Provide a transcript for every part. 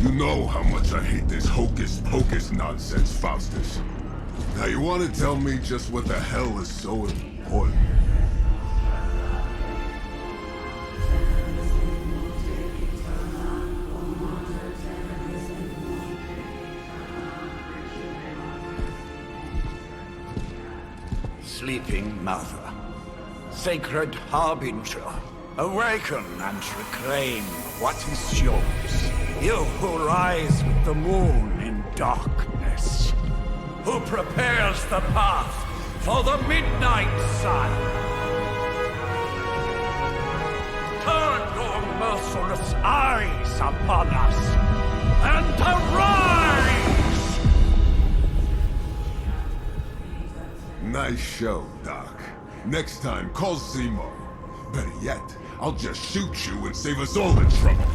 You know how much I hate this hocus-pocus nonsense, Faustus. Now you want to tell me just what the hell is so important? Sleeping Mother, Sacred Harbinger, awaken and reclaim what is yours. You who rise with the moon in darkness, who prepares the path for the midnight sun. Turn your merciless eyes upon us, and arise! Nice show, Doc. Next time, call Zemo. Better yet, I'll just shoot you and save us all the trouble.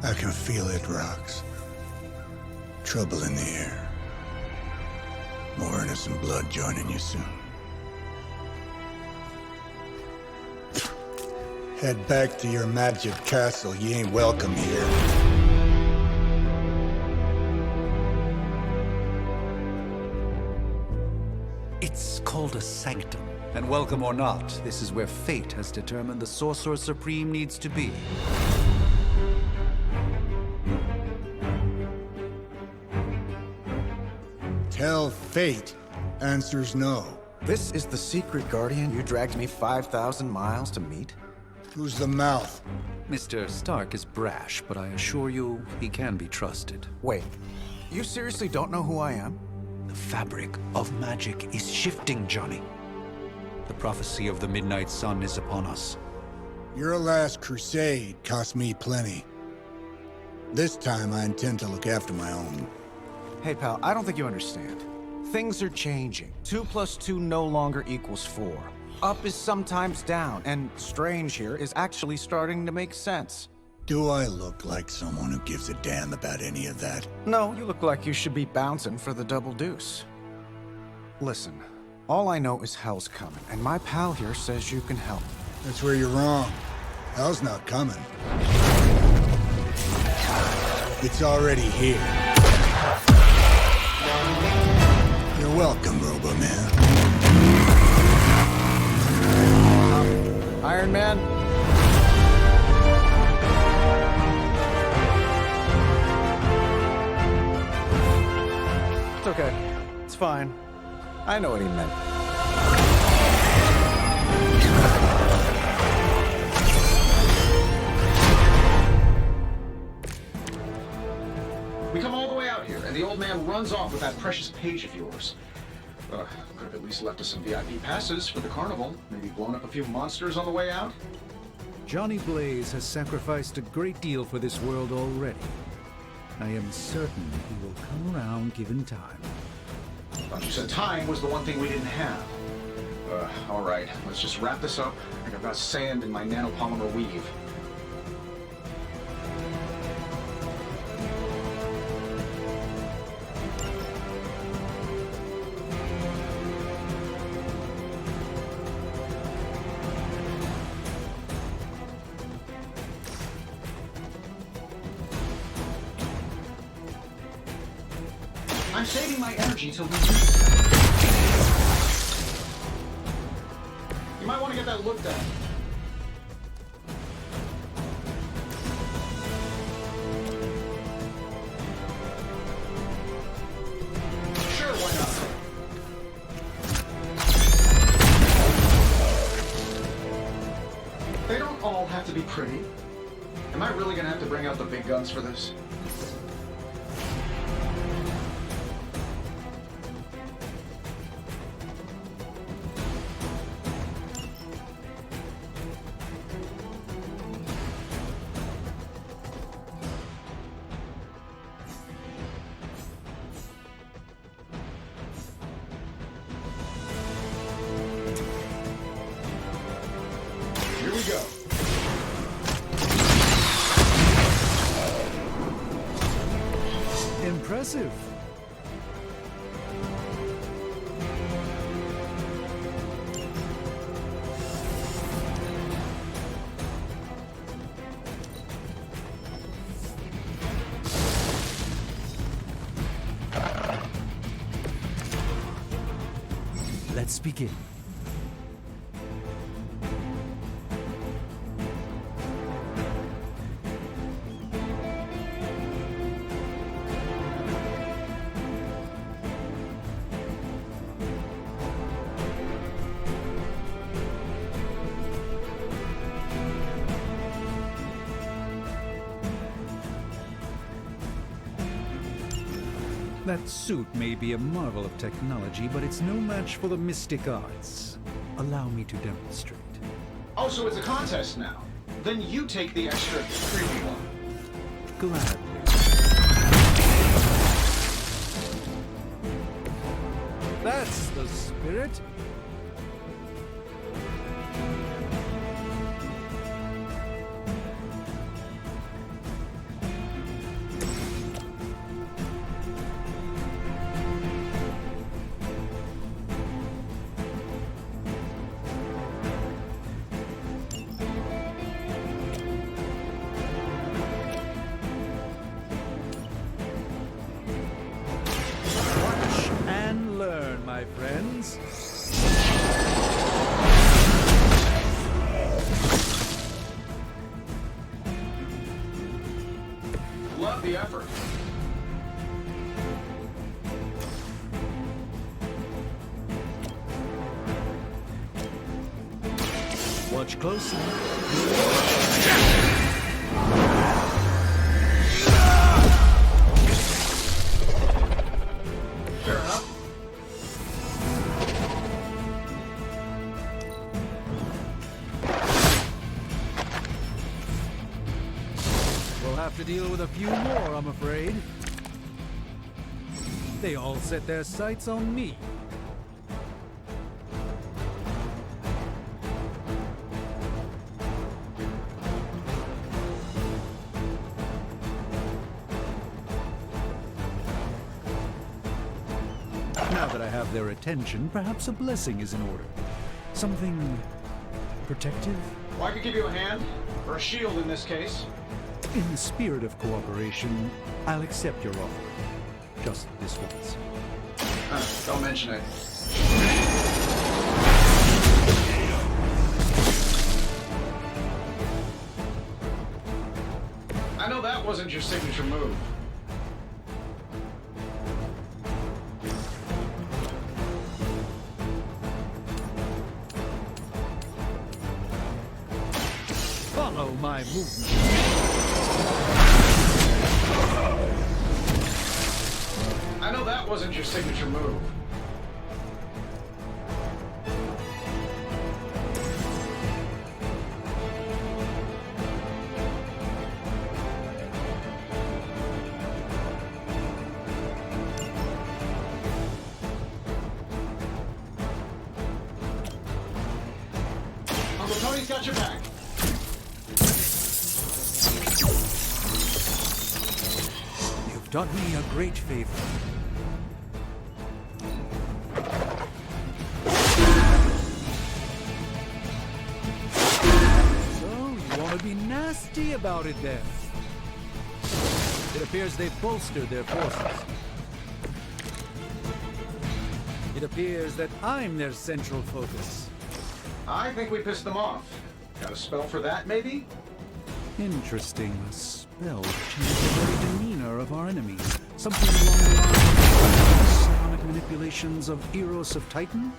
I can feel it, Rox. Trouble in the air. More innocent blood joining you soon. Head back to your magic castle. You ain't welcome here. It's called a sanctum. And welcome or not, this is where fate has determined the Sorcerer Supreme needs to be. Tell fate. Answers no. This is the secret guardian you dragged me 5,000 miles to meet? Who's the mouth? Mr. Stark is brash, but I assure you, he can be trusted. Wait, you seriously don't know who I am? The fabric of magic is shifting, Johnny. The prophecy of the Midnight Sun is upon us. Your last crusade cost me plenty. This time I intend to look after my own. Hey pal, I don't think you understand. Things are changing. 2 + 2 no longer equals 4. Up is sometimes down, and strange here is actually starting to make sense. Do I look like someone who gives a damn about any of that? No, you look like you should be bouncing for the double deuce. Listen, all I know is hell's coming, and my pal here says you can help. That's where you're wrong. Hell's not coming. It's already here. You're welcome, Robo-Man. Iron Man? It's okay. It's fine. I know what he meant. We come all the way out here, and the old man runs off with that precious page of yours. Could have at least left us some VIP passes for the carnival. Maybe blown up a few monsters on the way out. Johnny Blaze has sacrificed a great deal for this world already. I am certain he will come around given time. You said time was the one thing we didn't have. All right, let's just wrap this up. I think I've got sand in my nanopolymer weave. I'm saving my energy till we use it. You might want to get that looked at. Sure, why not? They don't all have to be pretty. Am I really gonna have to bring out the big guns for this? Here we go. Impressive. Let's begin. That suit may be a marvel of technology, but it's no match for the mystic arts. Allow me to demonstrate. Oh, so it's a contest now. Then you take the extra creepy one. Gladly. That's the spirit. My friends. Love the effort. Watch closely. Fair enough. We'll have to deal with a few more, I'm afraid. They all set their sights on me. Now that I have their attention, perhaps a blessing is in order. Something protective? Well, I could give you a hand, or a shield in this case. In the spirit of cooperation, I'll accept your offer. Just this once. Don't mention it. I know that wasn't your signature move. Follow my movement. I know that wasn't your signature move. Uncle Tony's got your back. You've done me a great favor. To be nasty about it then. It appears they've bolstered their forces. It appears that I'm their central focus. I think we pissed them off. Got a spell for that, maybe? Interesting. A spell to change the very demeanor of our enemies. Something along the lines of psionic manipulations of Eros of Titan?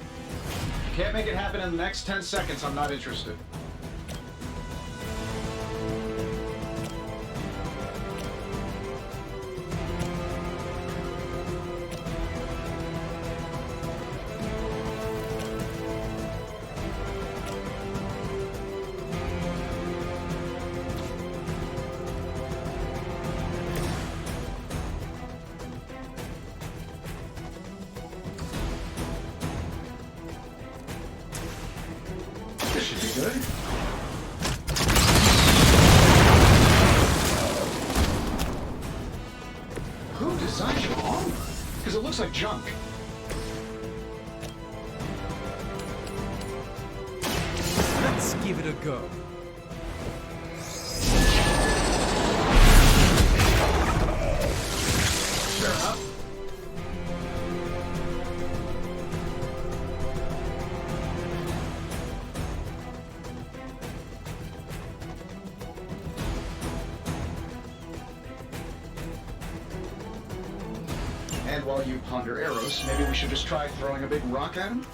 Can't make it happen in the next 10 seconds. I'm not interested. This should be good. Who designed your armor? Because it looks like junk. Let's give it a go. Fair enough. And while you ponder arrows, maybe we should just try throwing a big rock at him?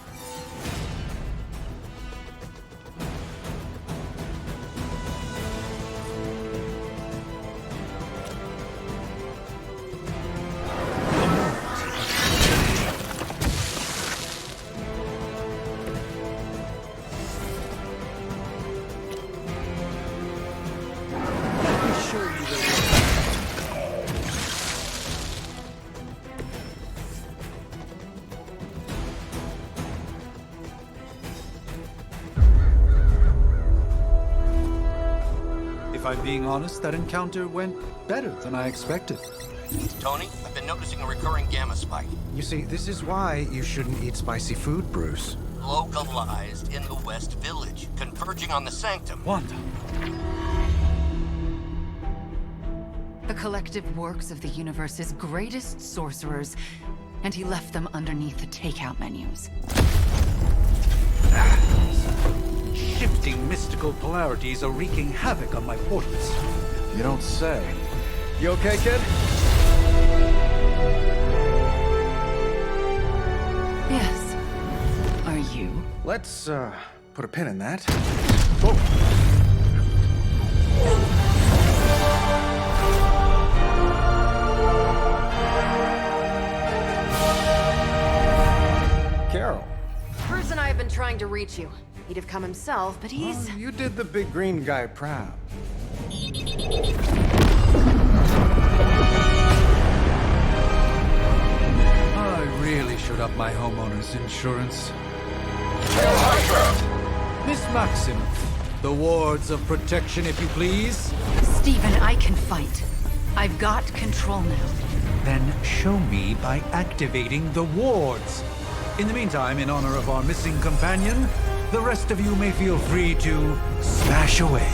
Let me show you the way. If I'm being honest, that encounter went better than I expected. Tony, I've been noticing a recurring gamma spike. You see, this is why you shouldn't eat spicy food, Bruce. Localized in the West Village, converging on the Sanctum. Wanda, The collective works of the universe's greatest sorcerers, and he left them underneath the takeout menus. shifting mystical polarities are wreaking havoc on my portals. You don't say. You okay, kid? Yes. Are you? Let's, put a pin in that. Carol. Bruce and I have been trying to reach you. He'd have come himself, but he's... You did the big green guy proud. I really should up my homeowner's insurance. Miss Maximoff, the wards of protection, if you please. Stephen, I can fight. I've got control now. Then show me by activating the wards. In the meantime, in honor of our missing companion, the rest of you may feel free to smash away.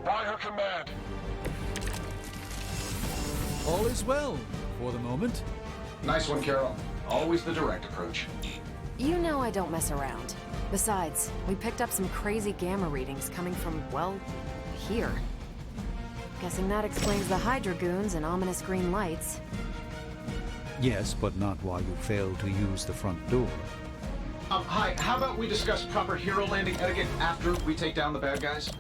By her command. All is well, for the moment. Nice one, Carol. Always the direct approach. You know I don't mess around. Besides, we picked up some crazy gamma readings coming from, well, here. Guessing that explains the Hydra goons and ominous green lights. Yes, but not while you fail to use the front door. Hi, how about we discuss proper hero landing etiquette after we take down the bad guys?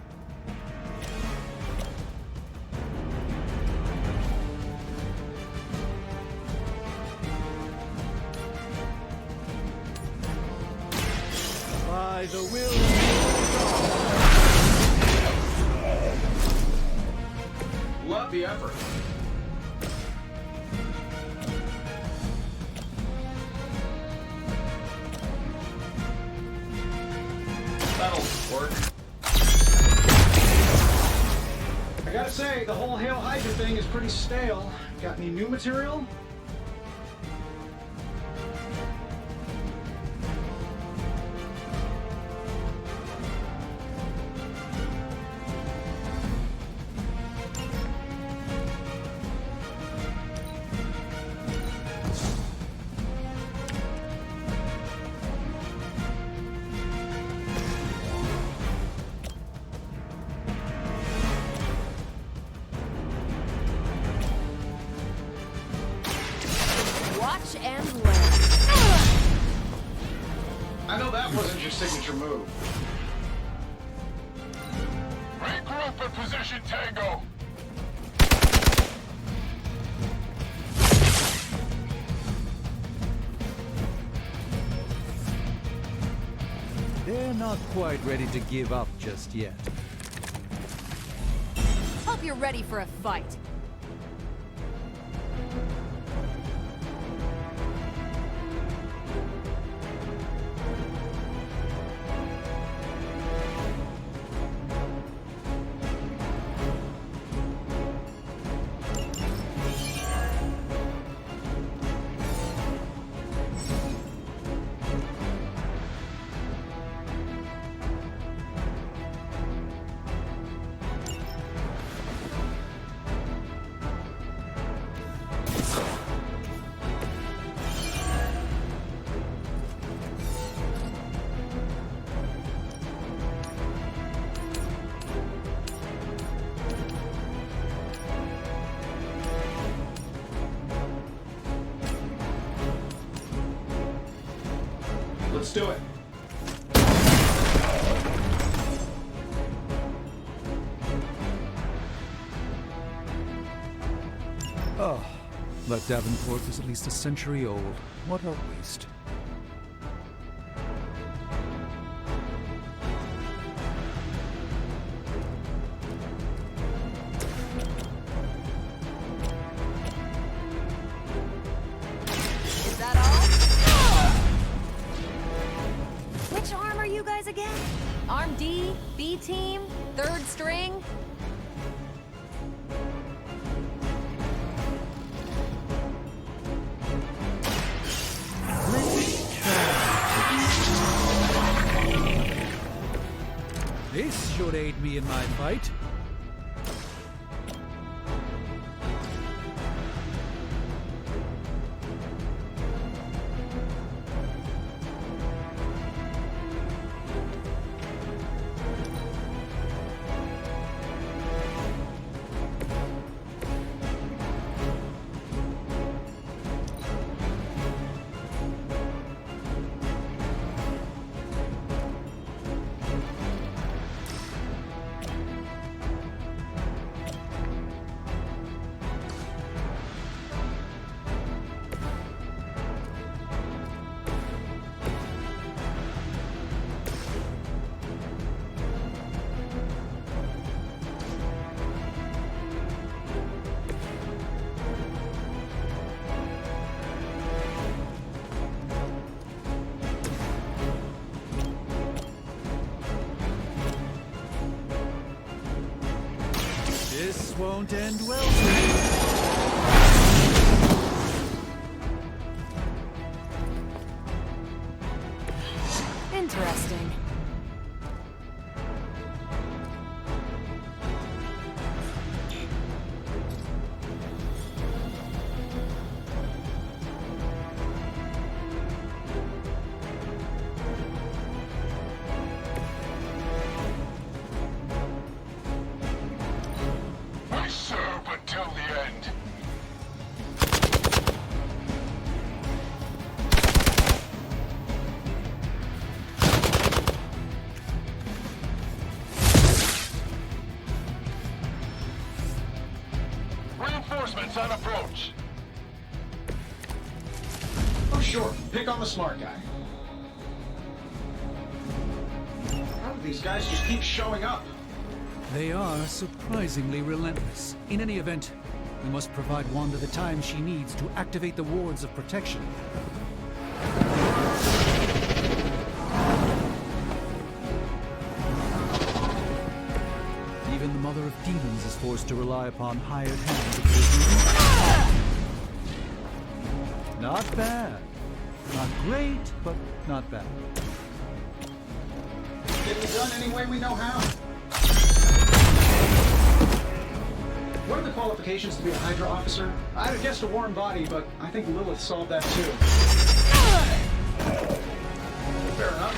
By the will Love the effort. That'll work. I gotta say, the whole Hail Hydra thing is pretty stale. Got any new material? Smash and land. I know that wasn't your signature move. Regroup and position Tango. They're not quite ready to give up just yet. Hope you're ready for a fight. Let's do it. Oh, that Davenport was at least a century old. What a waste. Is that all? Which arm are you guys again? Arm D, B team, third string? This should aid me in my fight. This won't end well for you. Interesting. We serve until the end. Reinforcements on approach. Oh, sure. Pick on the smart guy. How do these guys just keep showing up? They are surprisingly relentless. In any event, we must provide Wanda the time she needs to activate the wards of protection. Even the Mother of Demons is forced to rely upon hired hands occasionally. Not bad. Not great, but not bad. Get it done any way we know how. What are the qualifications to be a Hydra officer? I'd have guessed a warm body, but I think Lilith solved that too. Fair enough.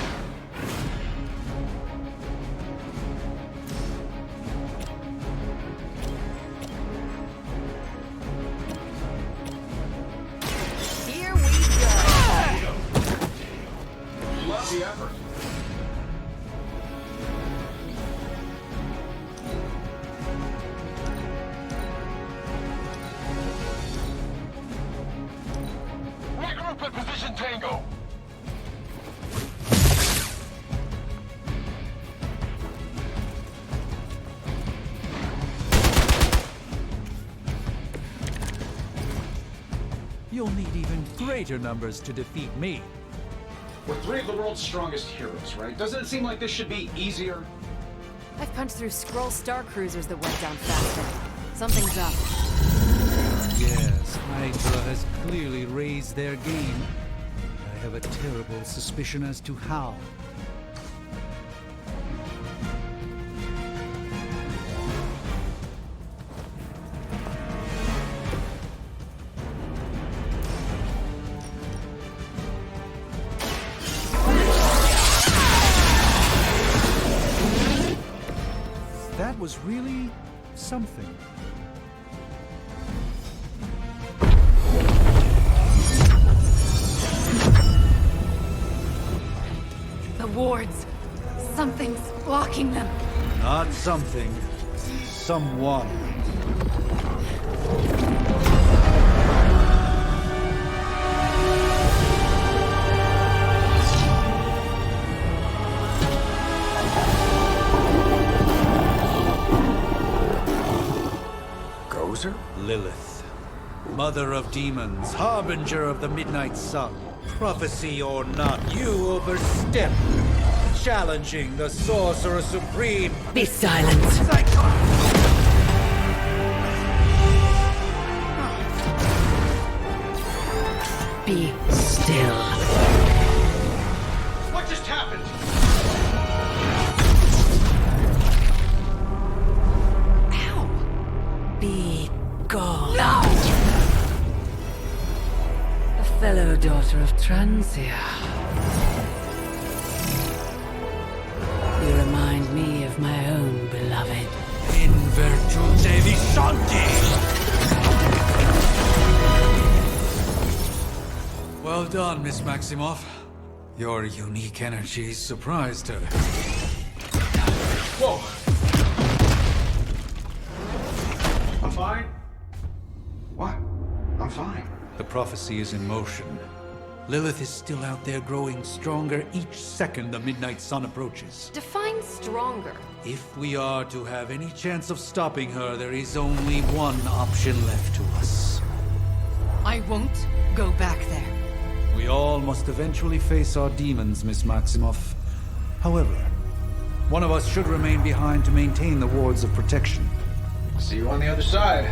Here we Group at position Tango. You'll need even greater numbers to defeat me. We're three of the world's strongest heroes, right? Doesn't it seem like this should be easier? I've punched through Skrull Star Cruisers that went down faster. Something's up. Yes, Hydra has clearly raised their game. I have a terrible suspicion as to how. That was really something. The wards. Something's blocking them. Not something. Someone. Gozer? Lilith. Mother of demons, harbinger of the midnight sun. Prophecy or not, you overstep. Challenging the Sorcerer Supreme. Be silent. Be still. What just happened? Ow. Be gone. No! A fellow daughter of Transia. You remind me of my own beloved. In virtute visanti! Well done, Miss Maximoff. Your unique energy surprised her. Whoa! I'm fine. What? I'm fine. The prophecy is in motion. Lilith is still out there growing stronger each second the midnight sun approaches. Define stronger. If we are to have any chance of stopping her, there is only one option left to us. I won't go back there. We all must eventually face our demons, Miss Maximoff. However, one of us should remain behind to maintain the wards of protection. See you on the other side.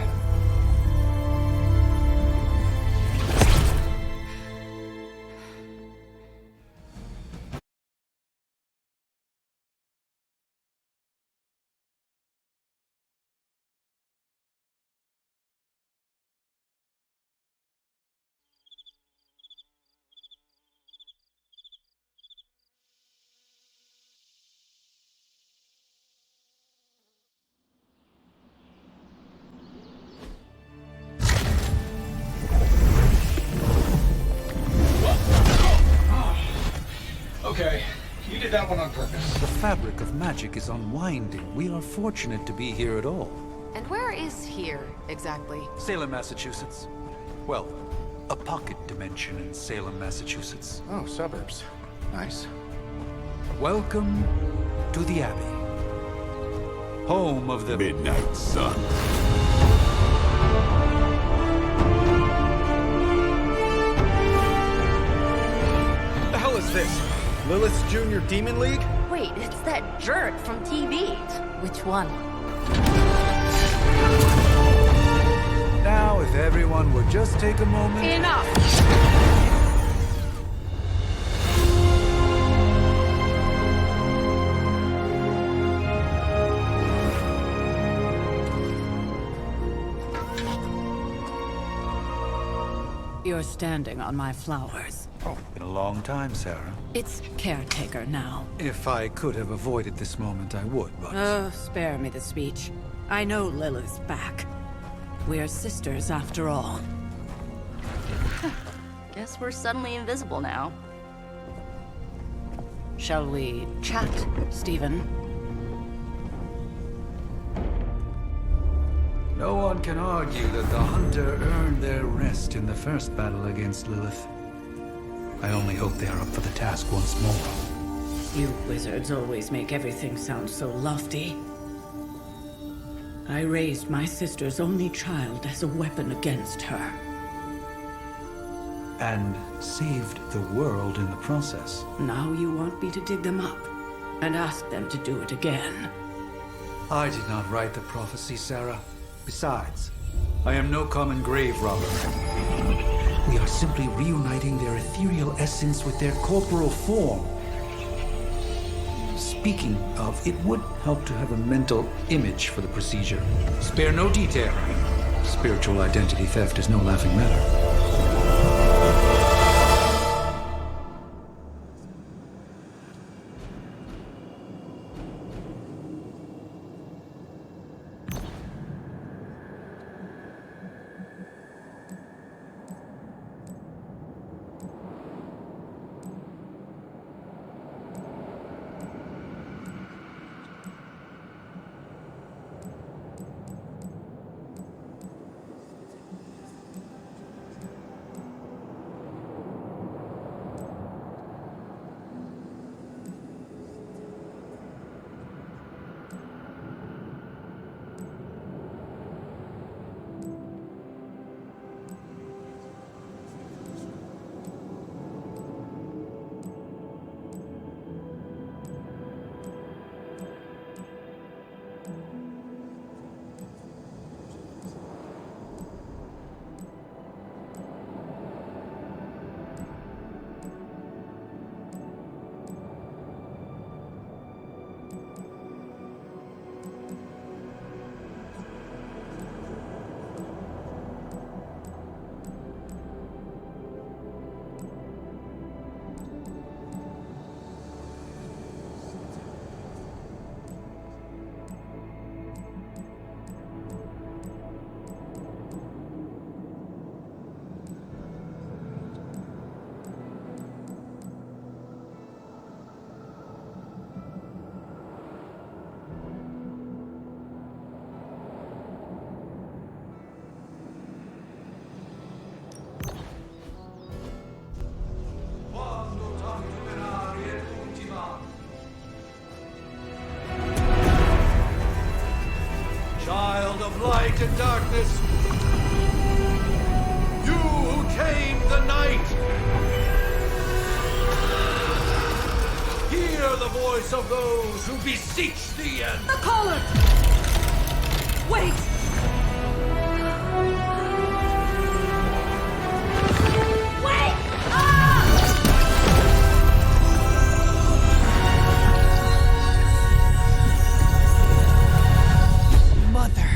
Okay, you did that one on purpose. The fabric of magic is unwinding. We are fortunate to be here at all. And where is here, exactly? Salem, Massachusetts. Well, a pocket dimension in Salem, Massachusetts. Oh, suburbs. Nice. Welcome to the Abbey. Home of the Midnight Sun. The hell is this? Lilith's Junior Demon League? Wait, it's that jerk from TV. Which one? Now, if everyone would just take a moment... Enough! You're standing on my flowers. Oh, been a long time, Sarah. It's caretaker now. If I could have avoided this moment, I would, but... Oh, spare me the speech. I know Lilith's back. We're sisters after all. Guess we're suddenly invisible now. Shall we chat, Stephen? No one can argue that the Hunter earned their rest in the first battle against Lilith. I only hope they are up for the task once more. You wizards always make everything sound so lofty. I raised my sister's only child as a weapon against her. And saved the world in the process. Now you want me to dig them up and ask them to do it again. I did not write the prophecy, Sarah. Besides, I am no common grave robber. We are simply reuniting their ethereal essence with their corporal form. Speaking of, it would help to have a mental image for the procedure. Spare no detail. Spiritual identity theft is no laughing matter. Child of light and darkness, you who tame the night, hear the voice of those who beseech thee and... The collar! Wait! Wait! Mother.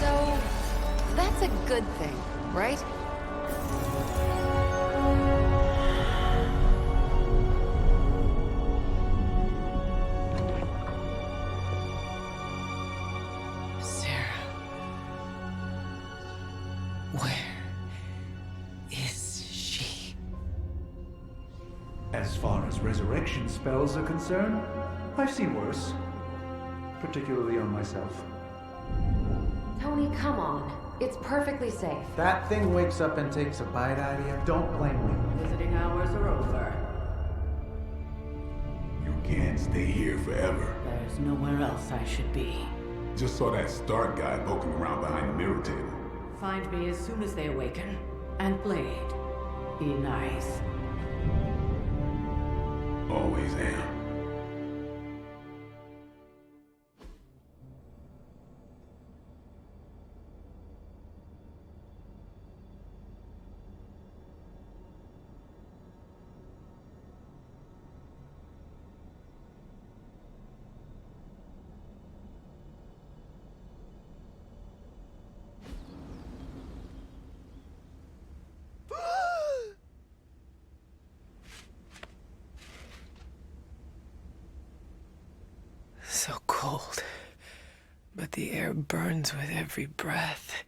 So, that's a good thing, right? Sarah. Where is she? As far as resurrection spells are concerned, I've seen worse. Particularly on myself. Tony, come on. It's perfectly safe. That thing wakes up and takes a bite out of you. Don't blame me. Visiting hours are over. You can't stay here forever. There's nowhere else I should be. Just saw that Stark guy poking around behind the mirror table. Find me as soon as they awaken. And Blade, be nice. Always am. So cold, but the air burns with every breath.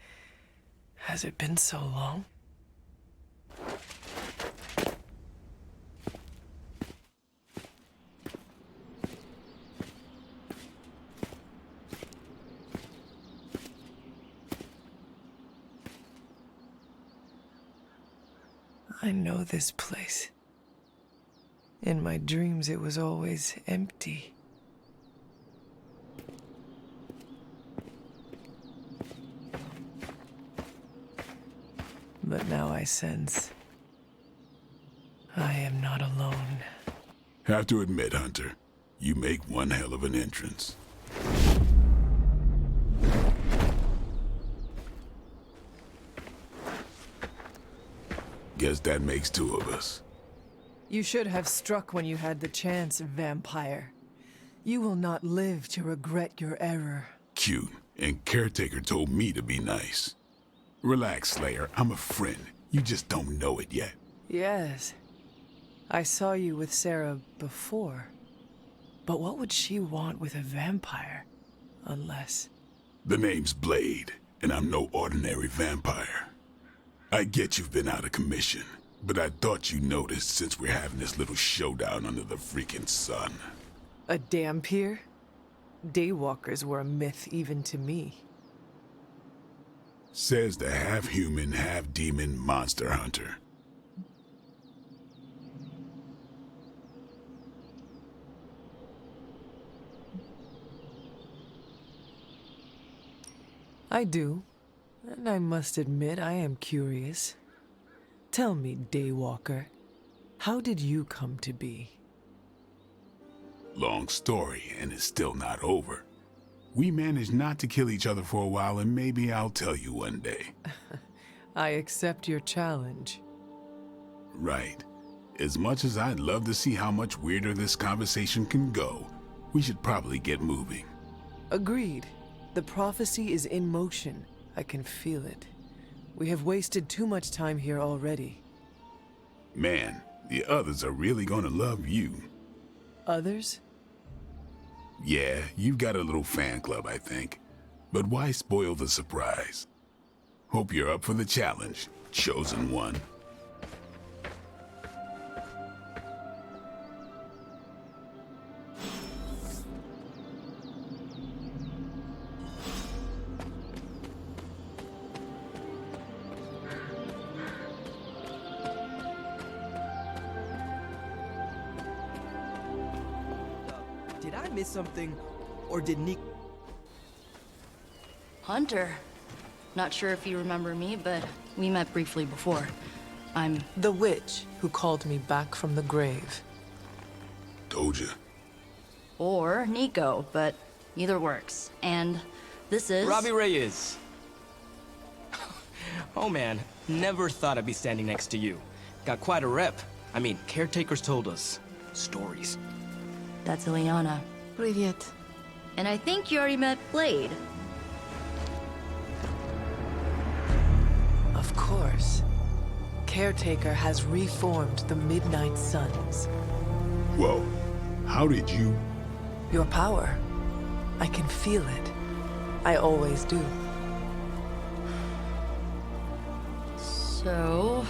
Has it been so long? I know this place. In my dreams, it was always empty. But now I sense I am not alone. Have to admit, Hunter, you make one hell of an entrance. Guess that makes two of us. You should have struck when you had the chance, vampire. You will not live to regret your error. Cute, and Caretaker told me to be nice. Relax, Slayer, I'm a friend. You just don't know it yet. Yes. I saw you with Sarah before. But what would she want with a vampire? Unless... The name's Blade, and I'm no ordinary vampire. I get you've been out of commission, but I thought you noticed since we're having this little showdown under the freaking sun. A Dhampir? Daywalkers were a myth even to me. Says the half-human, half-demon monster hunter. I do. And I must admit, I am curious. Tell me, Daywalker, how did you come to be? Long story, and it's still not over. We managed not to kill each other for a while, and maybe I'll tell you one day. I accept your challenge. Right. As much as I'd love to see how much weirder this conversation can go, we should probably get moving. Agreed. The prophecy is in motion. I can feel it. We have wasted too much time here already. Man, the others are really gonna love you. Others? Yeah, you've got a little fan club, I think. But why spoil the surprise? Hope you're up for the challenge, chosen one. Did I miss something? Or did Nick... Hunter. Not sure if you remember me, but we met briefly before. I'm... The witch who called me back from the grave. Told ya. Or Nico, but either works. And this is... Robbie Reyes. Oh man, never thought I'd be standing next to you. Got quite a rep. I mean, caretakers told us stories. That's Ileana. Привет. And I think you already met Blade. Of course. Caretaker has reformed the Midnight Suns. Whoa, how did you... Your power. I can feel it. I always do. So,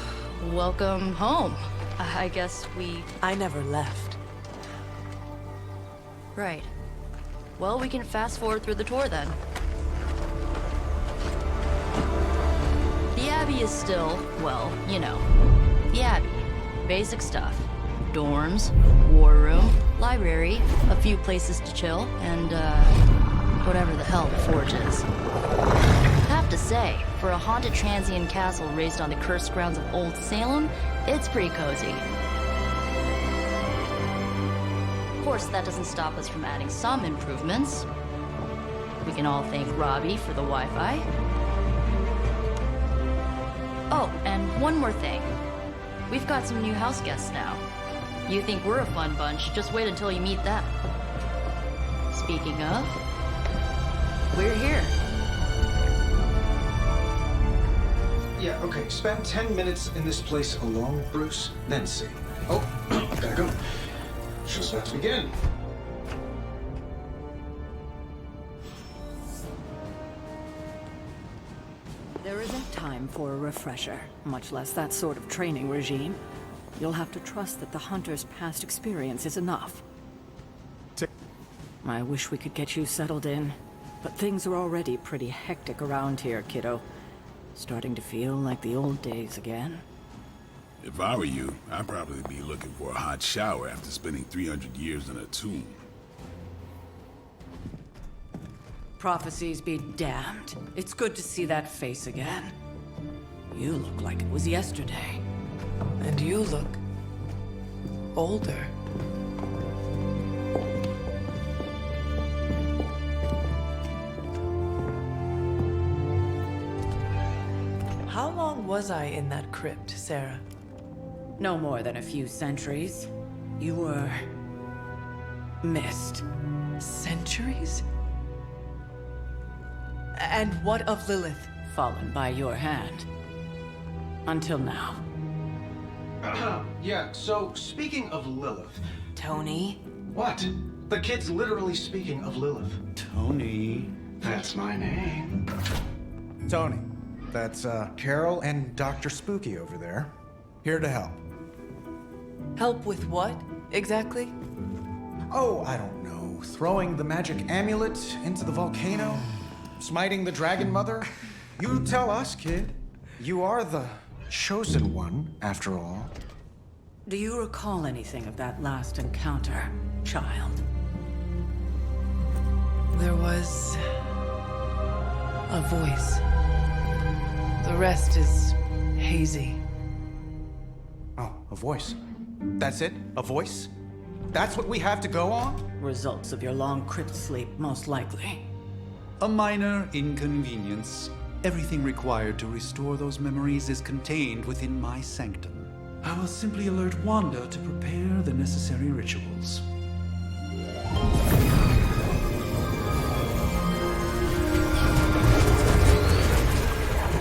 welcome home. I guess we... I never left. Right. Well, we can fast forward through the tour then. The Abbey is still, well, you know, the Abbey. Basic stuff. Dorms, war room, library, a few places to chill, and, whatever the hell the Forge is. Have to say, for a haunted transient castle raised on the cursed grounds of Old Salem, it's pretty cozy. Of course, that doesn't stop us from adding some improvements. We can all thank Robbie for the Wi-Fi. Oh, and one more thing. We've got some new house guests now. You think we're a fun bunch, just wait until you meet them. Speaking of, we're here. Yeah, okay. Spend 10 minutes in this place alone, Bruce, then see. Oh, gotta go. Show's about to begin. There isn't time for a refresher, much less that sort of training regime. You'll have to trust that the Hunter's past experience is enough. I wish we could get you settled in, but things are already pretty hectic around here, kiddo. Starting to feel like the old days again. If I were you, I'd probably be looking for a hot shower after spending 300 years in a tomb. Prophecies be damned. It's good to see that face again. You look like it was yesterday. And you look older. How long was I in that crypt, Sarah? No more than a few centuries. You were... missed. Centuries? And what of Lilith? Fallen by your hand. Until now. Yeah, so speaking of Lilith... Tony? What? The kid's literally speaking of Lilith. Tony. That's my name. Tony. That's, Carol and Dr. Spooky over there. Here to help. Help with what, exactly? Oh, I don't know. Throwing the magic amulet into the volcano? Smiting the Dragon Mother? You tell us, kid. You are the chosen one, after all. Do you recall anything of that last encounter, child? There was... a voice. The rest is hazy. Oh, a voice. That's it? A voice? That's what we have to go on? Results of your long crypt sleep, most likely. A minor inconvenience. Everything required to restore those memories is contained within my sanctum. I will simply alert Wanda to prepare the necessary rituals.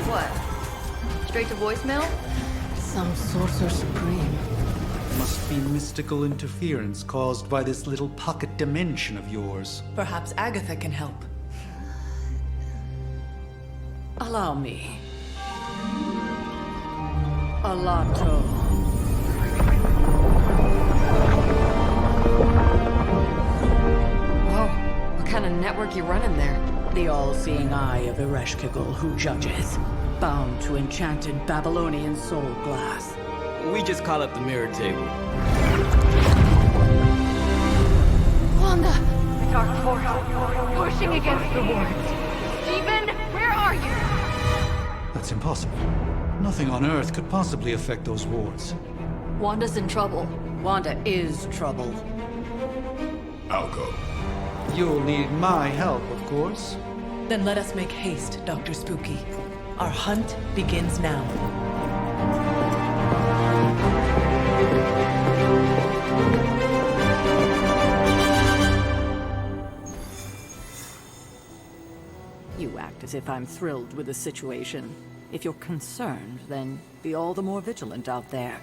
What? Straight to voicemail? Some Sorcerer Supreme. Must be mystical interference caused by this little pocket dimension of yours. Perhaps Agatha can help. Allow me. Alato. Whoa, what kind of network you running there? The all-seeing eye of Ereshkigal who judges. Bound to enchanted Babylonian soul glass. We just call up the mirror table. Wanda! The dark force, pushing against the wards. Stephen, where are you? That's impossible. Nothing on Earth could possibly affect those wards. Wanda's in trouble. Wanda is trouble. I'll go. You'll need my help, of course. Then let us make haste, Dr. Spooky. Our hunt begins now. You act as if I'm thrilled with the situation. If you're concerned, then be all the more vigilant out there.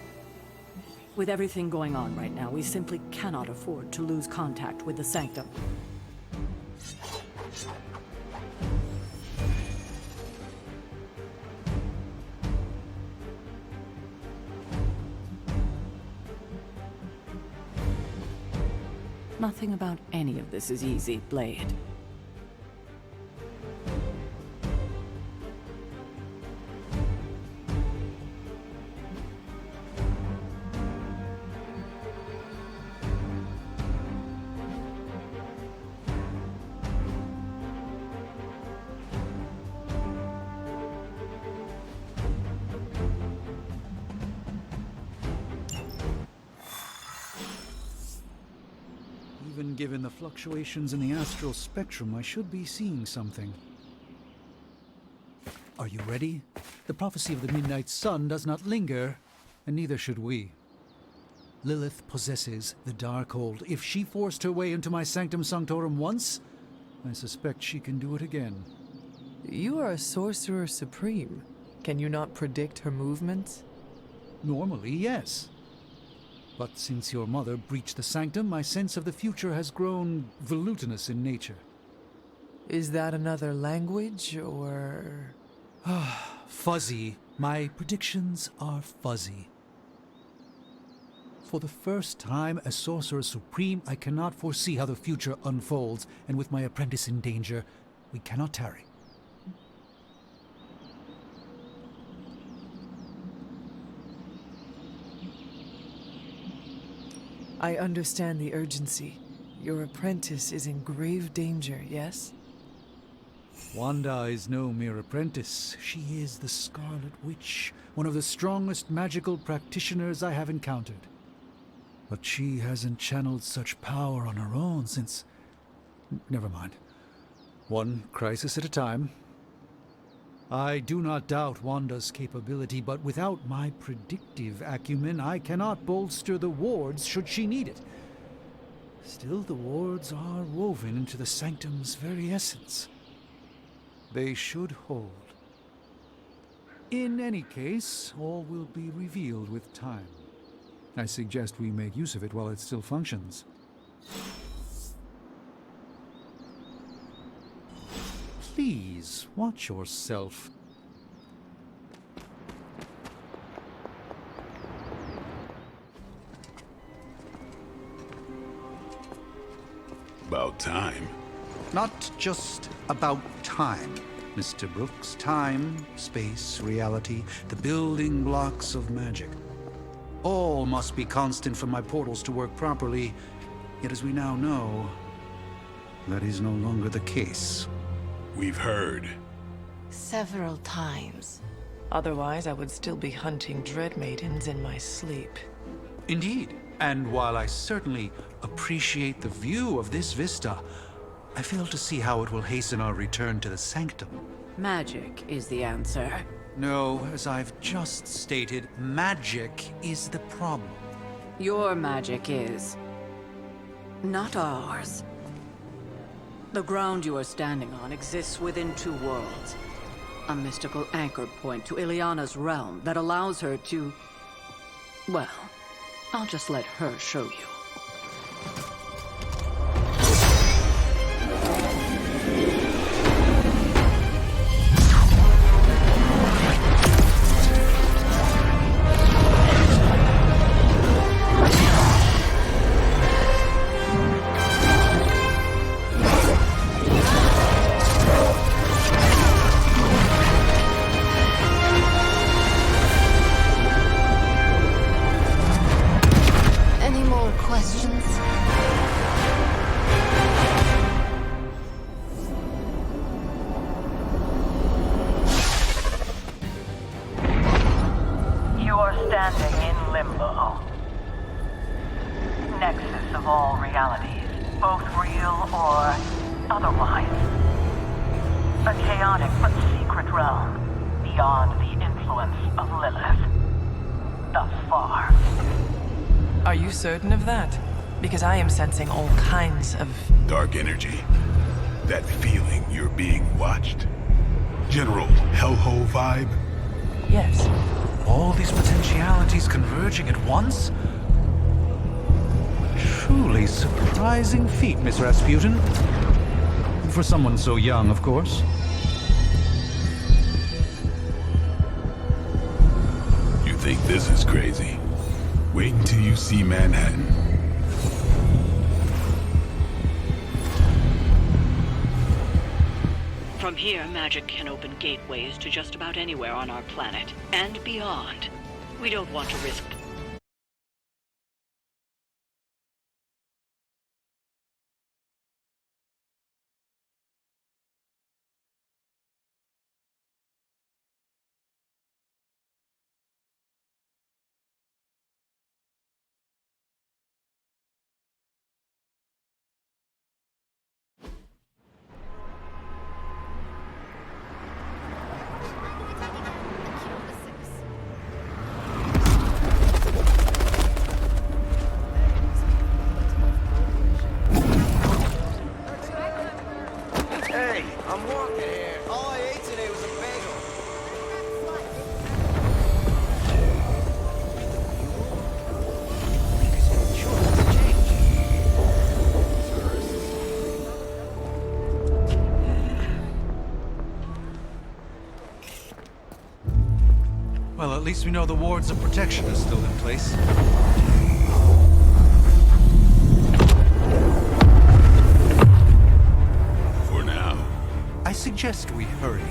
With everything going on right now, we simply cannot afford to lose contact with the Sanctum. Nothing about any of this is easy, Blade. Even given the fluctuations in the astral spectrum, I should be seeing something. Are you ready? The prophecy of the Midnight Sun does not linger, and neither should we. Lilith possesses the Darkhold. If she forced her way into my Sanctum Sanctorum once, I suspect she can do it again. You are a Sorcerer Supreme. Can you not predict her movements? Normally, yes. But since your mother breached the Sanctum, my sense of the future has grown volutinous in nature. Is that another language, or...? Fuzzy. My predictions are fuzzy. For the first time as Sorcerer Supreme, I cannot foresee how the future unfolds, and with my apprentice in danger, we cannot tarry. I understand the urgency. Your apprentice is in grave danger, yes? Wanda is no mere apprentice. She is the Scarlet Witch, one of the strongest magical practitioners I have encountered. But she hasn't channeled such power on her own since... Never mind. One crisis at a time. I do not doubt Wanda's capability, but without my predictive acumen, I cannot bolster the wards should she need it. Still, the wards are woven into the sanctum's very essence. They should hold. In any case, all will be revealed with time. I suggest we make use of it while it still functions. Please, watch yourself. About time. Not just about time, Mr. Brooks. Time, space, reality, the building blocks of magic. All must be constant for my portals to work properly. Yet as we now know, that is no longer the case. We've heard. Several times. Otherwise, I would still be hunting Dread Maidens in my sleep. Indeed. And while I certainly appreciate the view of this vista, I fail to see how it will hasten our return to the sanctum. Magic is the answer. No, as I've just stated, magic is the problem. Your magic is... not ours. The ground you are standing on exists within two worlds. A mystical anchor point to Ileana's realm that allows her to... well, I'll just let her show you. Certain of that? Because I am sensing all kinds of... dark energy. That feeling you're being watched. General hellhole vibe? Yes. All these potentialities converging at once? Truly surprising feat, Miss Rasputin. For someone so young, of course. You think this is crazy? Wait until you see Manhattan. From here, magic can open gateways to just about anywhere on our planet, and beyond. We don't want to risk... Well, at least we know the wards of protection are still in place. For now. I suggest we hurry.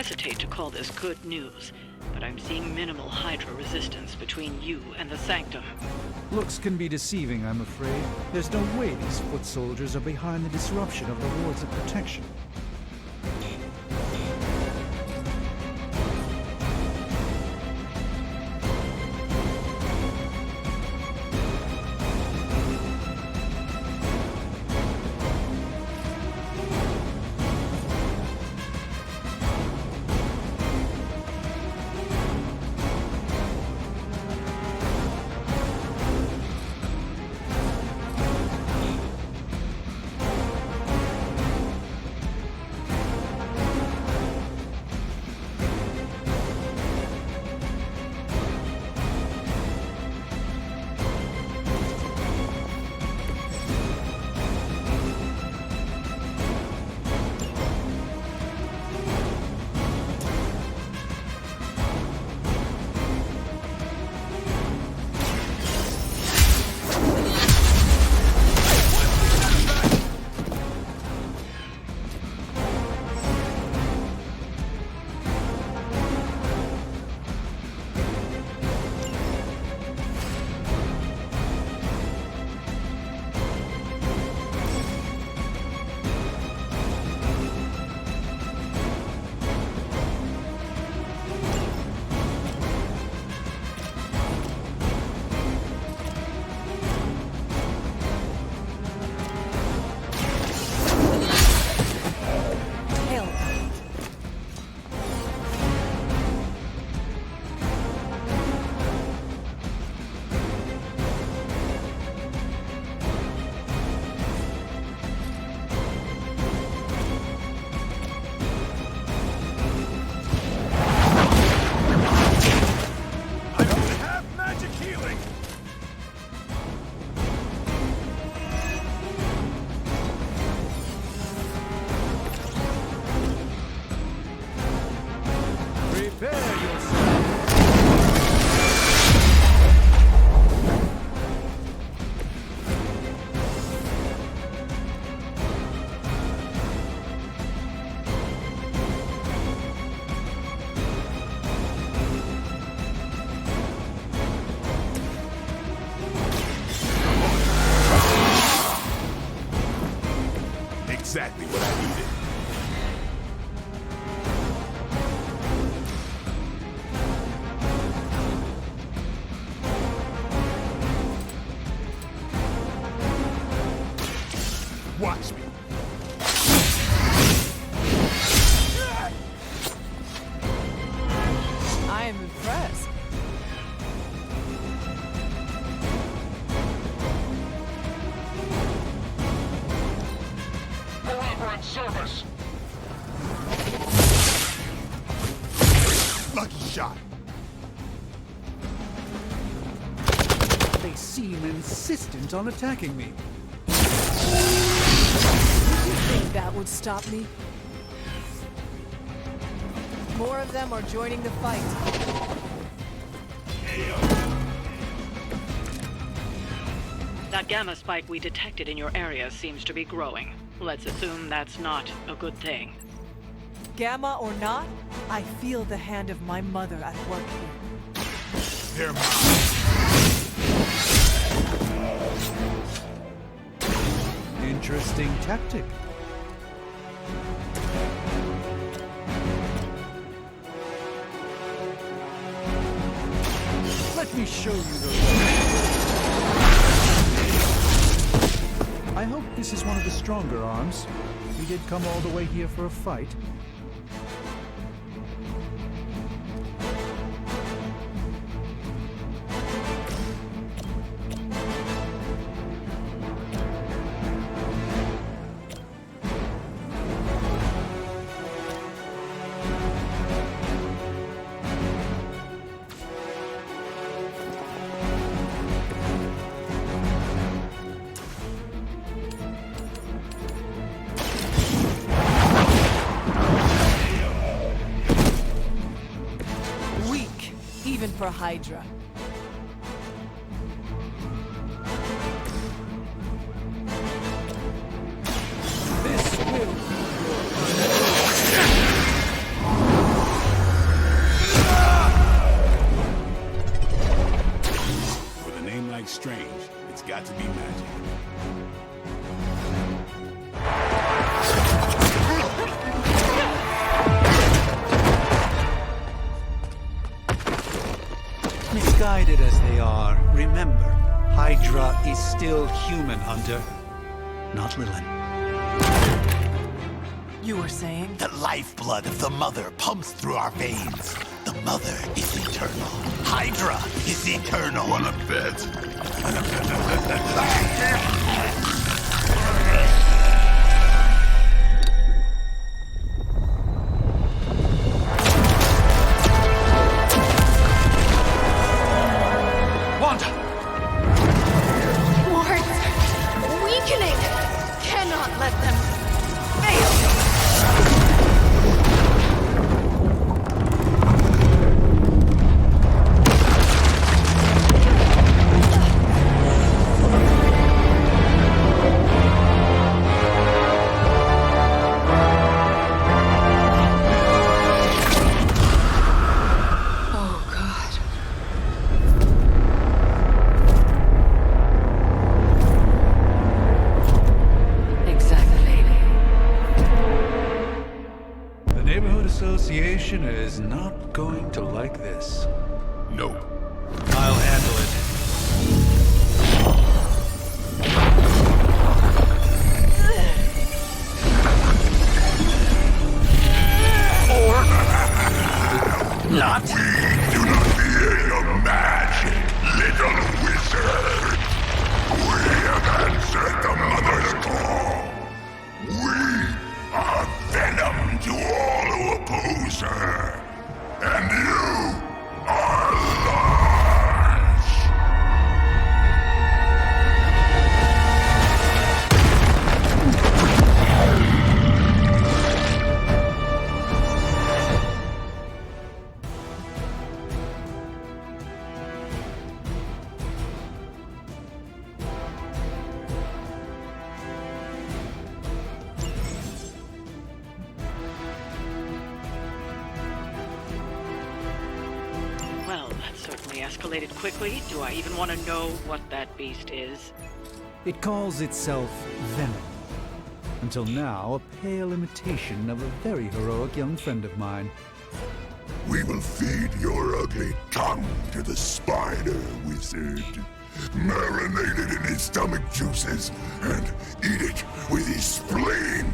hesitate to call this good news, but I'm seeing minimal Hydra resistance between you and the Sanctum. Looks can be deceiving, I'm afraid. There's no way these foot soldiers are behind the disruption of the wards of protection. Exactly what I needed. Watch me. I am impressed. Service. Lucky shot. They seem insistent on attacking me. Did you think that would stop me? More of them are joining the fight. That gamma spike we detected in your area seems to be growing. Let's assume that's not a good thing. Gamma or not, I feel the hand of my mother at work here. They're mine. Interesting tactic. Let me show you those. I hope this is one of the stronger arms. We did come all the way here for a fight. Even for Hydra. This will be your divided as they are, remember, Hydra is still human, Hunter. Not Lilin. You were saying? The lifeblood of the Mother pumps through our veins. The Mother is eternal. Hydra is eternal. Wanna bet? Wanda! Wards! Weakening! Cannot let them fail! Association is not going to like this. Nope. I'll handle it. Or not. We do not fear your magic, little wizard. We have answered the Mother's call. We are venom to all who oppose her. And you are large. Well, that certainly escalated quickly. Do I even want to know what that beast is? It calls itself Venom. Until now, a pale imitation of a very heroic young friend of mine. We will feed your ugly tongue to the spider wizard. Marinate it in his stomach juices and eat it with his spleen.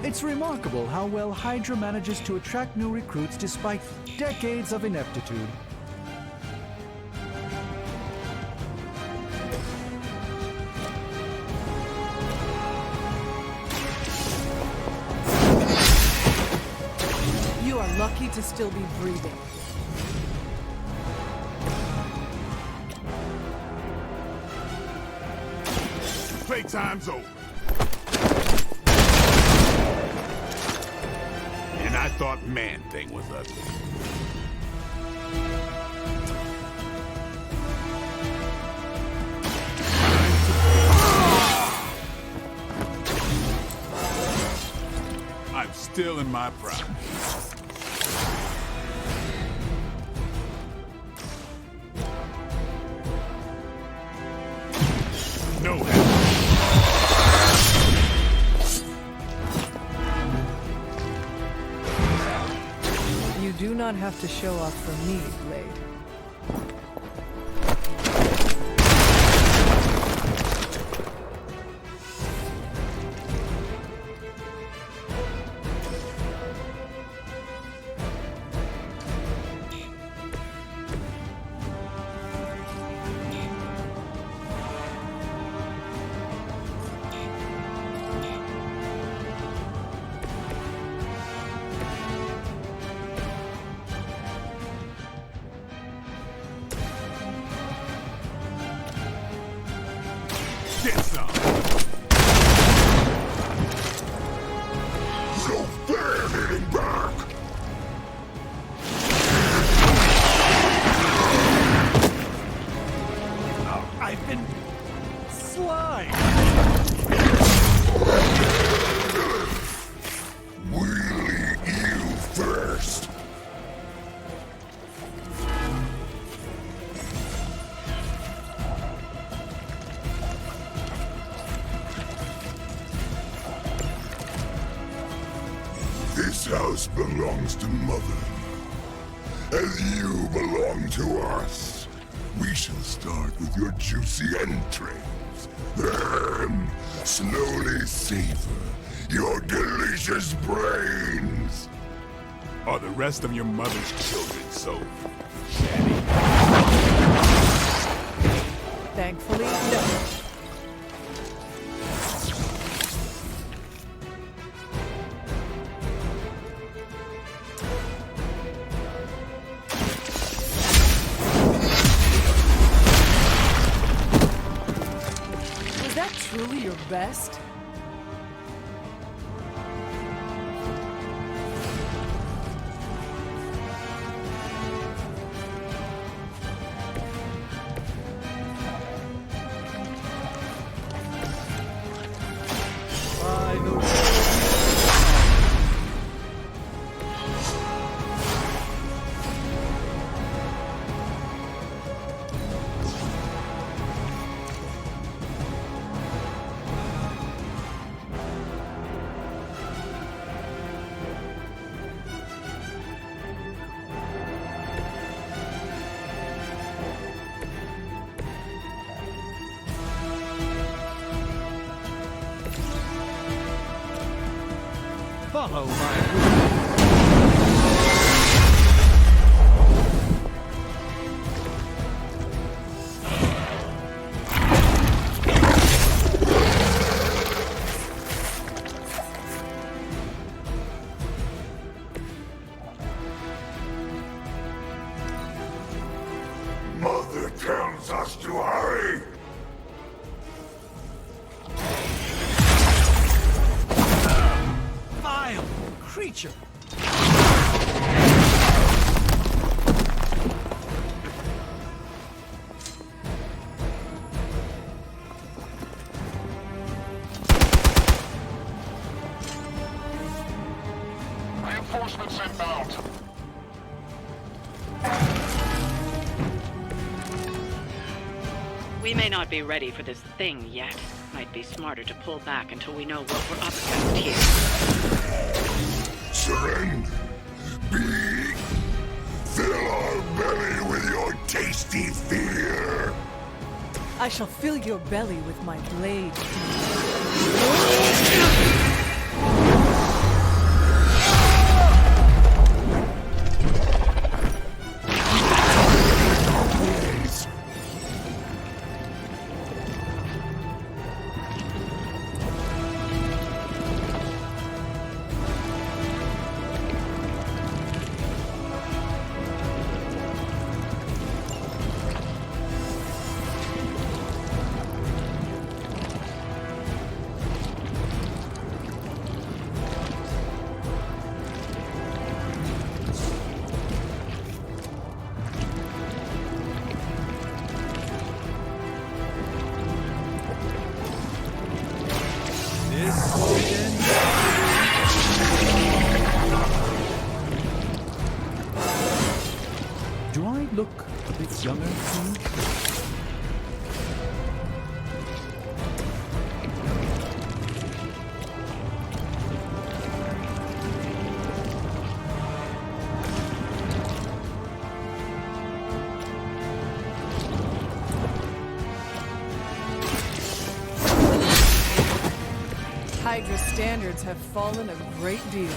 It's remarkable how well Hydra manages to attract new recruits despite decades of ineptitude. You are lucky to still be breathing. Playtime's over. And I thought Man-Thing was ugly. I'm still in my prime. No. You do not have to show off for me, Blade. house belongs to Mother. As you belong to us, we shall start with your juicy entrails, then slowly savor your delicious brains. Are the rest of your mother's children so Thankfully, no. Was that truly your best? Follow my Mother tells us to hurry. Vile creature! Reinforcements inbound. We may not be ready for this thing yet. Might be smarter to pull back until we know what we're up against here. Surrender. Be. Fill our belly with your tasty fear. I shall fill your belly with my blade. Do I look a bit younger to you? Hydra's standards have fallen a great deal.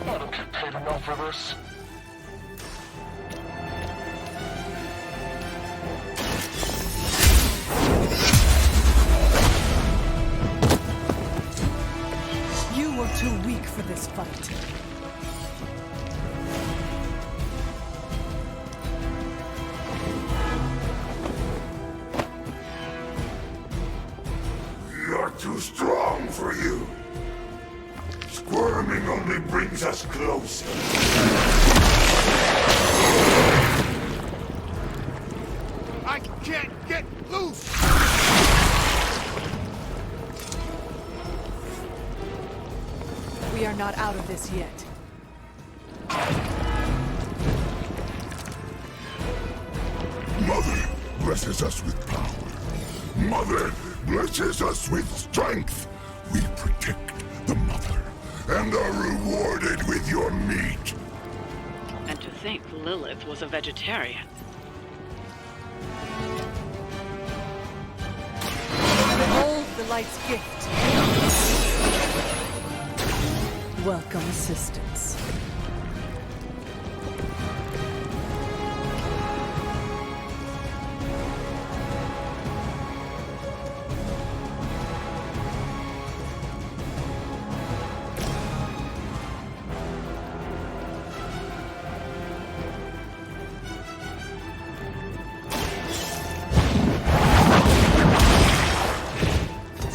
I don't get paid enough for this. You were too weak for this fight. You're too strong for you. Squirming only brings us closer. I can't get loose! We are not out of this yet. Mother blesses us with power. Mother blesses us with strength. We protect the Mother and are rewarded with your meat. And to think Lilith was a vegetarian. Behold the light's gift. Welcome assistance.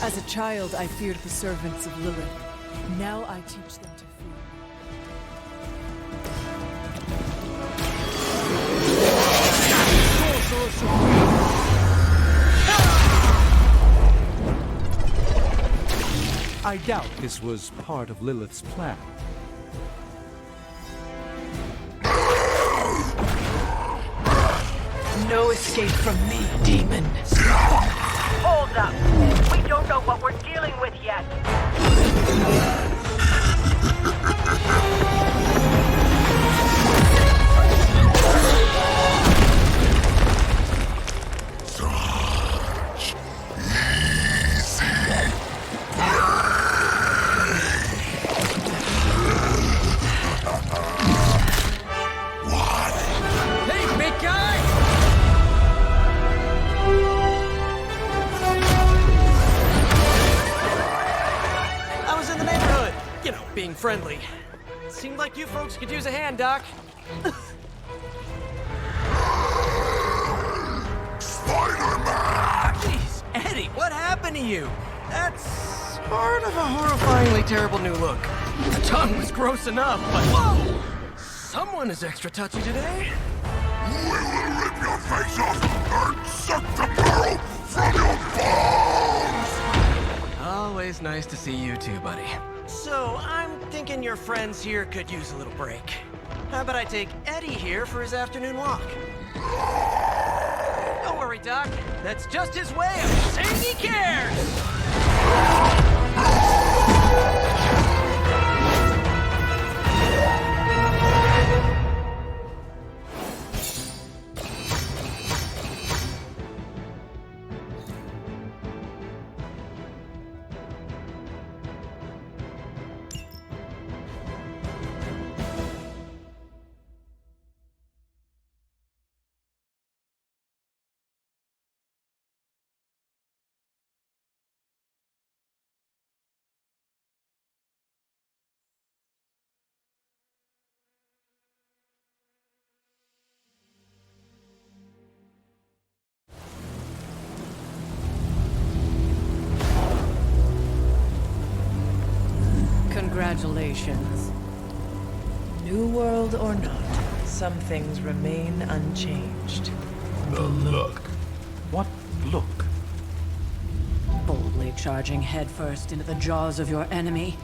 As a child, I feared the servants of Lilith. Now I teach them to fear. I doubt this was part of Lilith's plan. No escape from me, demon. Hold up. We don't know what we're dealing with yet. Such easy What? Hey, big guy! I was in the neighborhood. You know, being friendly. Seemed like you folks could use a hand, Doc. Spider-Man! Jeez, Eddie, what happened to you? That's sort of a horrifyingly terrible new look. The tongue was gross enough, but whoa! Someone is extra touchy today. We will rip your face off and suck the marrow from your bones! Always nice to see you too, buddy. So, I'm thinking your friends here could use a little break. How about I take Eddie here for his afternoon walk? Don't worry, Doc. That's just his way of saying he cares! Congratulations. New world or not, some things remain unchanged. The look. What look? Boldly charging headfirst into the jaws of your enemy.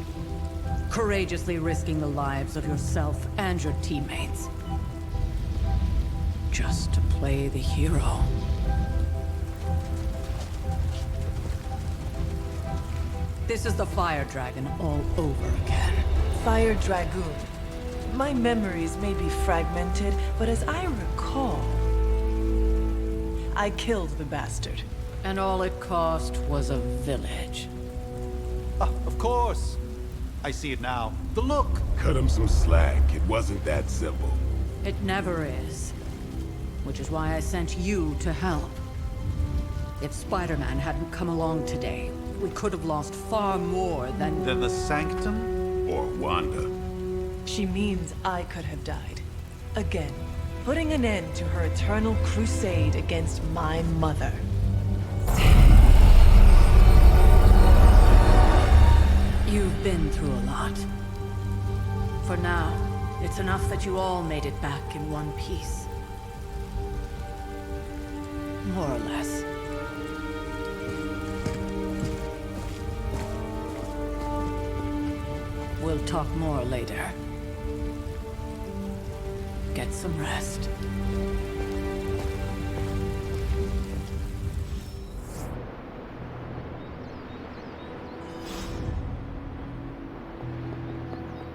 Courageously risking the lives of yourself and your teammates. Just to play the hero. This is the Fire Dragon all over again. Fire Dragoon. My memories may be fragmented, but as I recall, I killed the bastard. And all it cost was a village. Of course. I see it now. The look. Cut him some slack. It wasn't that simple. It never is. Which is why I sent you to help. If Spider-Man hadn't come along today, we could have lost far more than the Sanctum? Or Wanda. She means I could have died. Again, putting an end to her eternal crusade against my mother. You've been through a lot. For now, it's enough that you all made it back in one piece. More or less. We'll talk more later. Get some rest.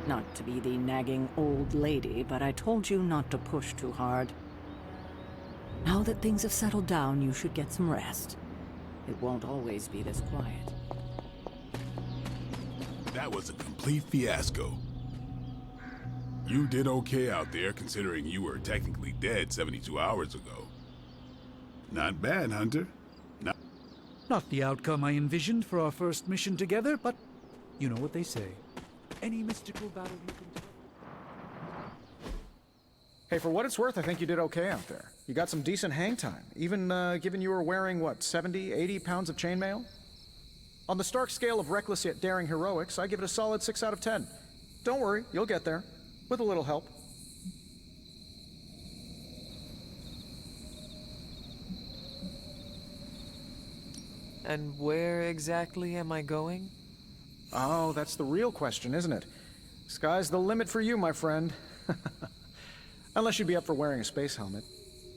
Not to be the nagging old lady, but I told you not to push too hard. Now that things have settled down, you should get some rest. It won't always be this quiet. That was a complete fiasco. You did okay out there, considering you were technically dead 72 hours ago. Not bad, Hunter. Not the outcome I envisioned for our first mission together, but you know what they say. Any mystical battle you can... Hey, for what it's worth, I think you did okay out there. You got some decent hang time, even given you were wearing, what, 70, 80 pounds of chainmail? On the Stark scale of reckless yet daring heroics, I give it a solid 6 out of 10. Don't worry, you'll get there. With a little help. And where exactly am I going? Oh, that's the real question, isn't it? Sky's the limit for you, my friend. Unless you'd be up for wearing a space helmet.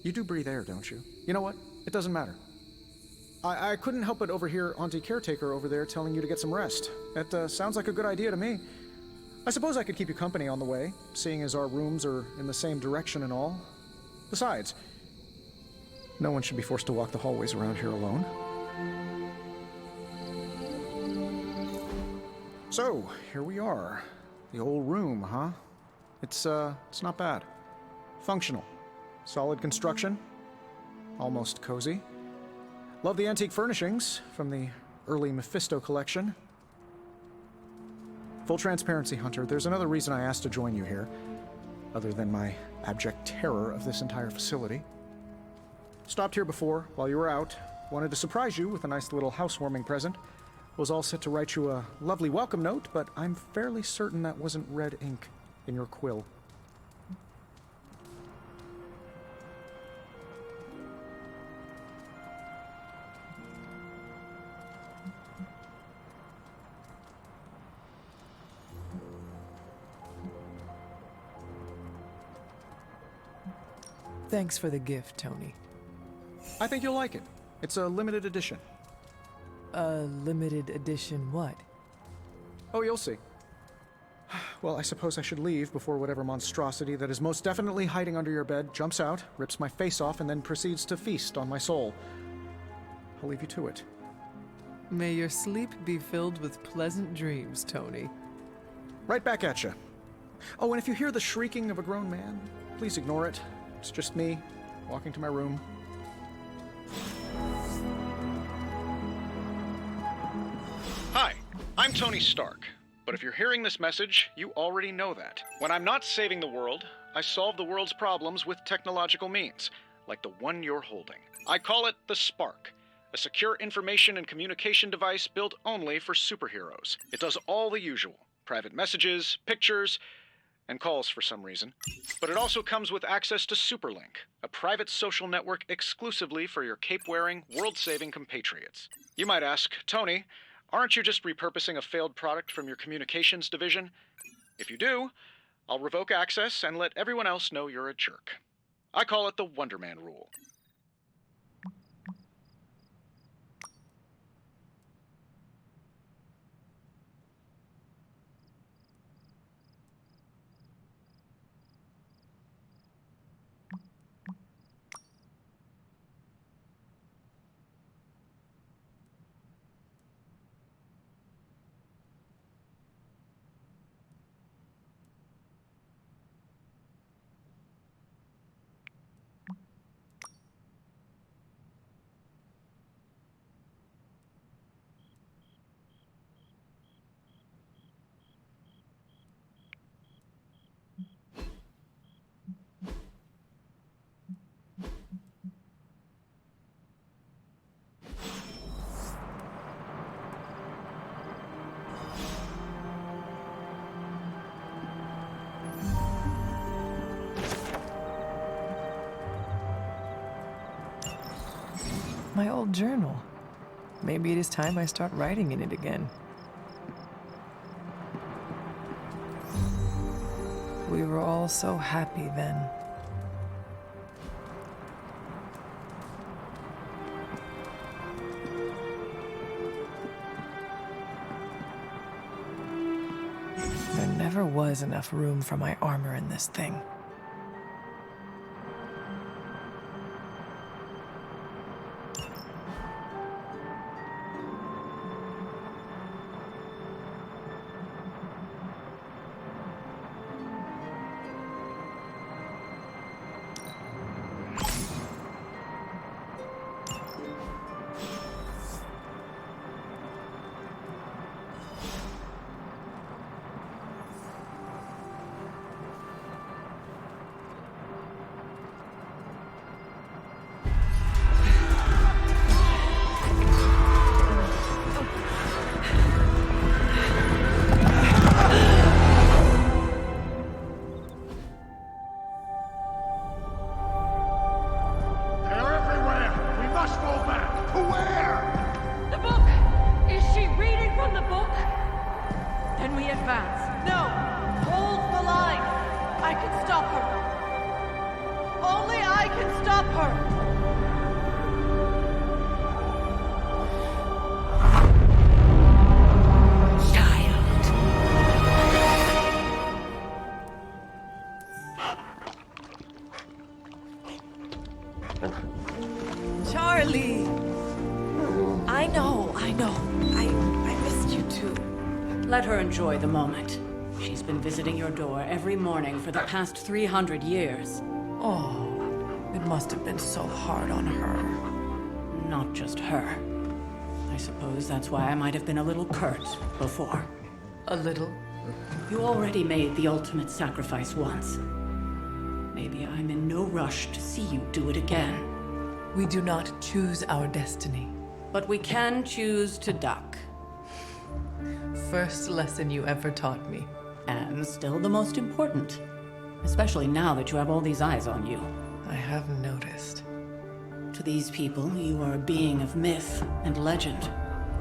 You do breathe air, don't you? You know what? It doesn't matter. I couldn't help but overhear Auntie Caretaker over there telling you to get some rest. That sounds like a good idea to me. I suppose I could keep you company on the way, seeing as our rooms are in the same direction and all. Besides, no one should be forced to walk the hallways around here alone. So, here we are. The old room, huh? It's not bad. Functional. Solid construction. Almost cozy. Love the antique furnishings from the early Mephisto collection. Full transparency, Hunter, there's another reason I asked to join you here, other than my abject terror of this entire facility. Stopped here before, while you were out. Wanted to surprise you with a nice little housewarming present. Was all set to write you a lovely welcome note, but I'm fairly certain that wasn't red ink in your quill. Thanks for the gift, Tony. I think you'll like it. It's a limited edition. A limited edition what? Oh, you'll see. Well, I suppose I should leave before whatever monstrosity that is most definitely hiding under your bed jumps out, rips my face off, and then proceeds to feast on my soul. I'll leave you to it. May your sleep be filled with pleasant dreams, Tony. Right back at you. Oh, and if you hear the shrieking of a grown man, please ignore it. It's just me, walking to my room. Hi, I'm Tony Stark. But if you're hearing this message, you already know that. When I'm not saving the world, I solve the world's problems with technological means, like the one you're holding. I call it the Spark, a secure information and communication device built only for superheroes. It does all the usual, private messages, pictures, and calls for some reason. But it also comes with access to Superlink, a private social network exclusively for your cape-wearing, world-saving compatriots. You might ask, Tony, aren't you just repurposing a failed product from your communications division? If you do, I'll revoke access and let everyone else know you're a jerk. I call it the Wonder Man rule. My old journal. Maybe it is time I start writing in it again. We were all so happy then. There never was enough room for my armor in this thing. Charlie! I know. I missed you too. Let her enjoy the moment. She's been visiting your door every morning for the past 300 years. Oh, it must have been so hard on her. Not just her. I suppose that's why I might have been a little curt before. A little? You already made the ultimate sacrifice once. Maybe I'm in no rush to see you do it again. We do not choose our destiny. But we can choose to duck. First lesson you ever taught me. And still the most important. Especially now that you have all these eyes on you. I have noticed. To these people, you are a being of myth and legend.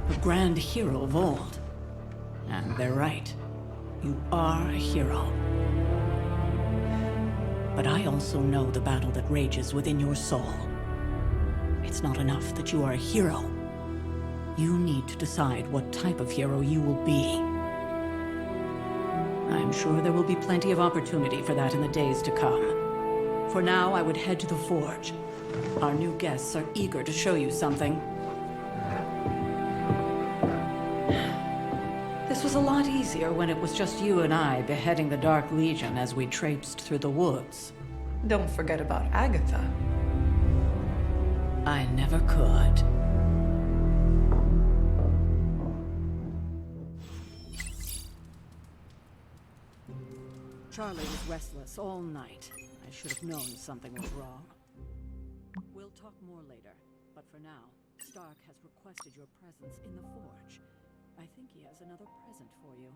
A grand hero of old. And they're right. You are a hero. But I also know the battle that rages within your soul. It's not enough that you are a hero. You need to decide what type of hero you will be. I'm sure there will be plenty of opportunity for that in the days to come. For now, I would head to the Forge. Our new guests are eager to show you something. This was a lot easier when it was just you and I beheading the Dark Legion as we traipsed through the woods. Don't forget about Agatha. I never could. Charlie was restless all night. I should have known something was wrong. We'll talk more later, but for now, Stark has requested your presence in the Forge. I think he has another present for you.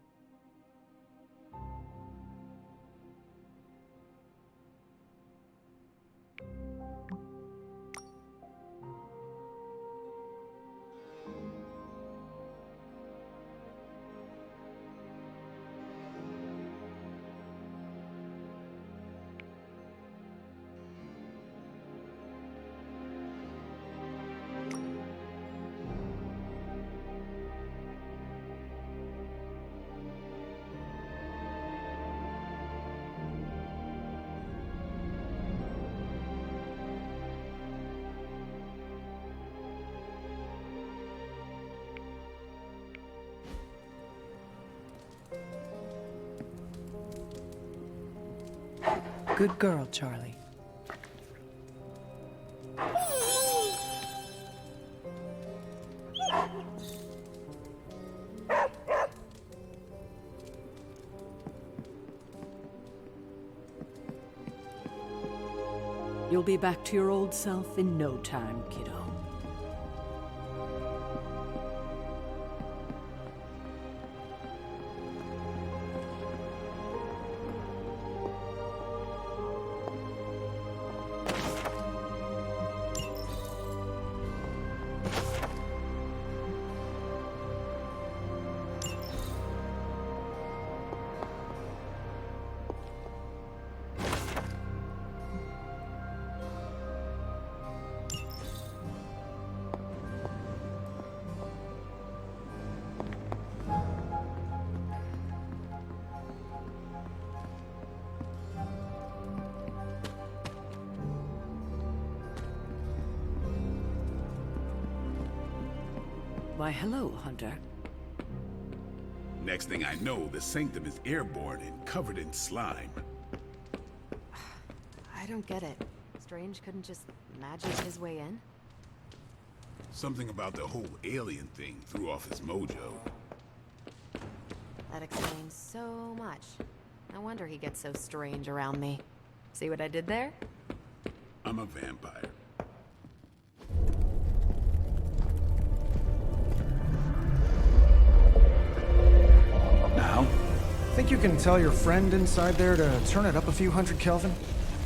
Good girl, Charlie. You'll be back to your old self in no time, kiddo. Why, hello, Hunter. Next thing I know, the Sanctum is airborne and covered in slime. I don't get it. Strange couldn't just magic his way in? Something about the whole alien thing threw off his mojo. That explains so much. No wonder he gets so strange around me. See what I did there? I'm a vampire. Now? Think you can tell your friend inside there to turn it up a few hundred Kelvin?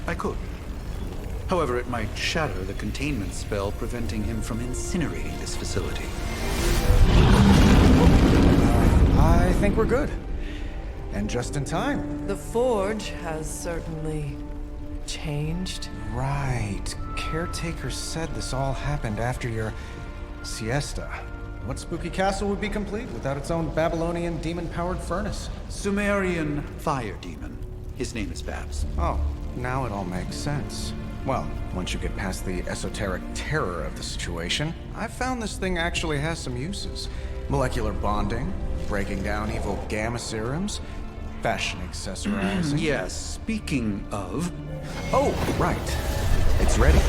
I could. However, it might shatter the containment spell preventing him from incinerating this facility. I think we're good. And just in time. The Forge has certainly changed. Right. Caretaker said this all happened after your siesta. What spooky castle would be complete without its own Babylonian demon-powered furnace? Sumerian fire demon. His name is Babs. Oh, now it all makes sense. Well, once you get past the esoteric terror of the situation, I've found this thing actually has some uses. Molecular bonding, breaking down evil gamma serums, fashion accessorizing. Yes, speaking of... Oh, right. It's ready.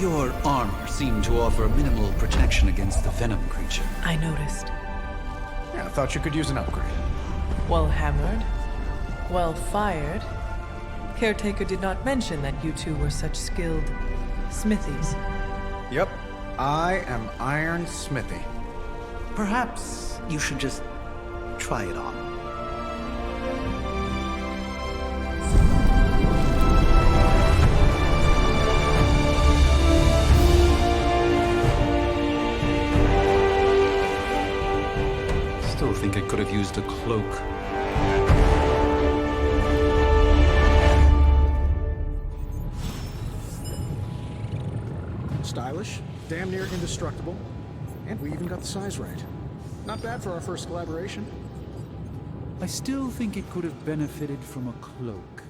Your armor seemed to offer minimal protection against the venom creature. I noticed. Yeah, I thought you could use an upgrade. Well hammered. Well fired. Caretaker did not mention that you two were such skilled smithies. Yep. I am Iron Smithy. Perhaps you should just try it on. Still think it could have used a cloak. Stylish, damn near indestructible, and we even got the size right. Not bad for our first collaboration. I still think it could have benefited from a cloak.